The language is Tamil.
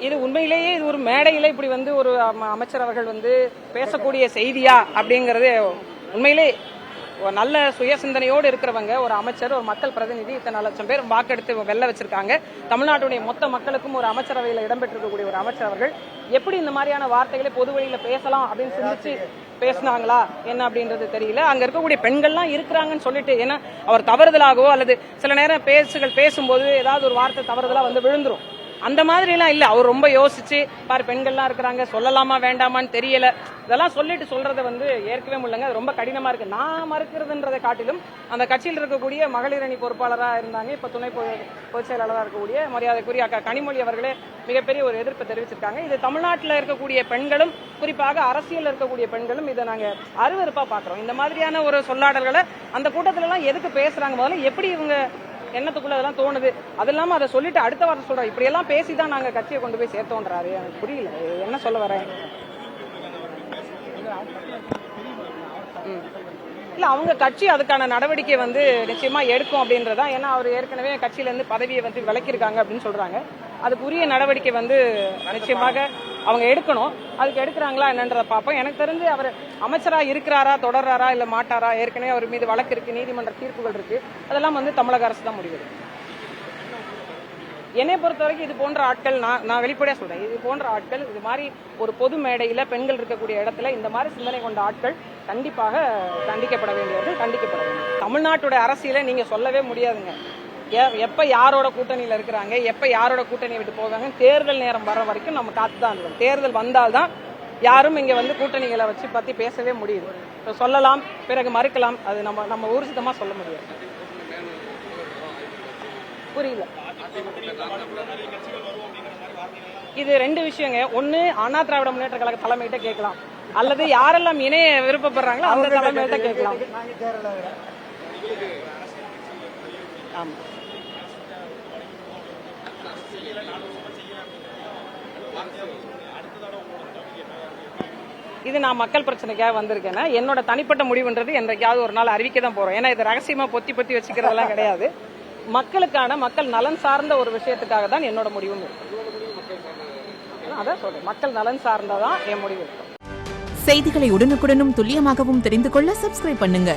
இது உண்மையிலேயே இது ஒரு மேடையில இப்படி வந்து ஒரு அமைச்சர் அவர்கள் வந்து பேசக்கூடிய செய்தியா அப்படிங்கறது உண்மையிலே ஒரு நல்ல சுய சிந்தனையோடு இருக்கிறவங்க, ஒரு அமைச்சர், ஒரு மக்கள் பிரதிநிதி, இத்தனை லட்சம் பேர் வாக்கெடுத்து வெல்ல வச்சிருக்காங்க. தமிழ்நாட்டுடைய மொத்த மக்களுக்கும் ஒரு அமைச்சரவையில் இடம்பெற்றிருக்கக்கூடிய ஒரு அமைச்சர் அவர்கள் எப்படி இந்த மாதிரியான வார்த்தைகளை பொது வழியில பேசலாம் அப்படின்னு சிந்திச்சு பேசினாங்களா என்ன அப்படின்றது தெரியல. அங்க இருக்கக்கூடிய பெண்கள்லாம் இருக்கிறாங்கன்னு சொல்லிட்டு, ஏன்னா அவர் தவறுதலாகவோ அல்லது சில நேரம் பேசும்போது ஏதாவது ஒரு வார்த்தை தவறுதலா வந்து விழுந்துரும். அந்த மாதிரி எல்லாம் இல்ல. அவர் ரொம்ப யோசிச்சு பாரு பெண்கள்லாம் இருக்கிறாங்க, சொல்லலாமா வேண்டாமான்னு தெரியல, இதெல்லாம் சொல்றதை வந்து ஏற்கவே முடியலங்க. அது ரொம்ப கடினமா இருக்கு. நான் மறுக்கிறதுன்றதை காட்டிலும் அந்த கட்சியில் இருக்கக்கூடிய மகளிர் அணி பொறுப்பாளராக இருந்தாங்க, இப்ப துணை பொதுச் செயலாளராக இருக்கக்கூடிய மரியாதைக்குரிய அக்கா கனிமொழி அவர்களே மிகப்பெரிய ஒரு எதிர்ப்பை தெரிவிச்சிருக்காங்க. இது தமிழ்நாட்டில் இருக்கக்கூடிய பெண்களும், குறிப்பாக அரசியல் இருக்கக்கூடிய பெண்களும் இதை நாங்க அருவருப்பா பாக்குறோம். இந்த மாதிரியான ஒரு சொல்லாடல்களை அந்த கூட்டத்துல எல்லாம் எதுக்கு பேசுறாங்க, முதல்ல எப்படி இவங்க எண்ணத்துக்குள்ள அதெல்லாம் தோணுது, அது இல்லாம அதை சொல்லிட்டு அடுத்த வாரம் சொல்றோம் இப்படி எல்லாம் பேசிதான் நாங்க கட்சியை கொண்டு போய் சேர்த்தோன்றாரு. எனக்கு புரியல என்ன சொல்ல வரேன். இல்ல அவங்க கட்சி அதுக்கான நடவடிக்கை வந்து நிச்சயமா எடுக்கும் அப்படின்றதா. ஏன்னா அவர் ஏற்கனவே கட்சியில இருந்து பதவியை வந்து விலக்கியிருக்காங்க அப்படின்னு சொல்றாங்க. அதுக்குரிய நடவடிக்கை வந்து நிச்சயமாக அவங்க எடுக்கணும். அதுக்கு எடுக்கிறாங்களா என்னன்றத பார்ப்போம். எனக்கு தெரிஞ்சு அவர் அமைச்சரா இருக்கிறாரா, தொடர்றாரா இல்ல மாட்டாரா, ஏற்கனவே அவர் மீது வழக்கு இருக்கு, நீதிமன்ற தீர்ப்புகள் இருக்கு, அதெல்லாம் வந்து தமிழக அரசு தான் முடிவு. என்னை பொறுத்த வரைக்கும் இது போன்ற ஆட்கள், நான் வெளிப்படையா சொல்றேன், இது போன்ற ஆட்கள் இது மாதிரி ஒரு பொது மேடையில பெண்கள் இருக்கக்கூடிய இடத்துல இந்த மாதிரி சிந்தனை கொண்ட ஆட்கள் கண்டிப்பாக கண்டிக்கப்பட வேண்டியவர்கள், கண்டிக்கப்பட வேண்டும். தமிழ்நாட்டுடைய அரசியலை நீங்க சொல்லவே முடியாதுங்க. எப்ப யாரோட கூட்டணியில இருக்கிறாங்க, எப்ப யாரோட கூட்டணியை விட்டு போவாங்க, தேர்தல் நேரம் வர வரைக்கும் நம்ம காத்துதான் இருக்கணும். தேர்தல் வந்தால்தான் யாரும் இங்க வந்து கூட்டணிகளை வச்சு பத்தி பேசவே முடியுது. சொல்லலாம், பிறகு மறுக்கலாம், அது நம்ம ஊர்ஜிதமா சொல்ல முடியாது. புரியல. இது ரெண்டு விஷயங்க. ஒண்ணு அண்ணா திராவிட முன்னேற்ற கழக தலைமையிட்ட கேட்கலாம், அல்லது யாரெல்லாம் இணைய விருப்பப்படுறாங்களோ அந்த தலைமையிட்ட கேட்கலாம். ஆமா, இது நான் மக்கள் பிரச்சனைக்காக வந்திருக்கேன்னா என்னோட தனிப்பட்ட முடிவுன்றது என்றைக்காவது ஒரு நாள் அறிவிக்க தான் போறோம். ஏன்னா இது ரகசியமா பொத்தி வச்சுக்கிறதெல்லாம் கிடையாது. மக்கள் நலன் சார்ந்த ஒரு விஷயத்துக்காக தான் என்னோட முடிவும் இருக்கு. அதான் சொல்றேன், மக்கள் நலன் சார்ந்ததான் என் முடிவு இருக்கும். செய்திகளை உடனுக்குடனும் துல்லியமாகவும் தெரிந்து கொள்ள சப்ஸ்கிரைப் பண்ணுங்க.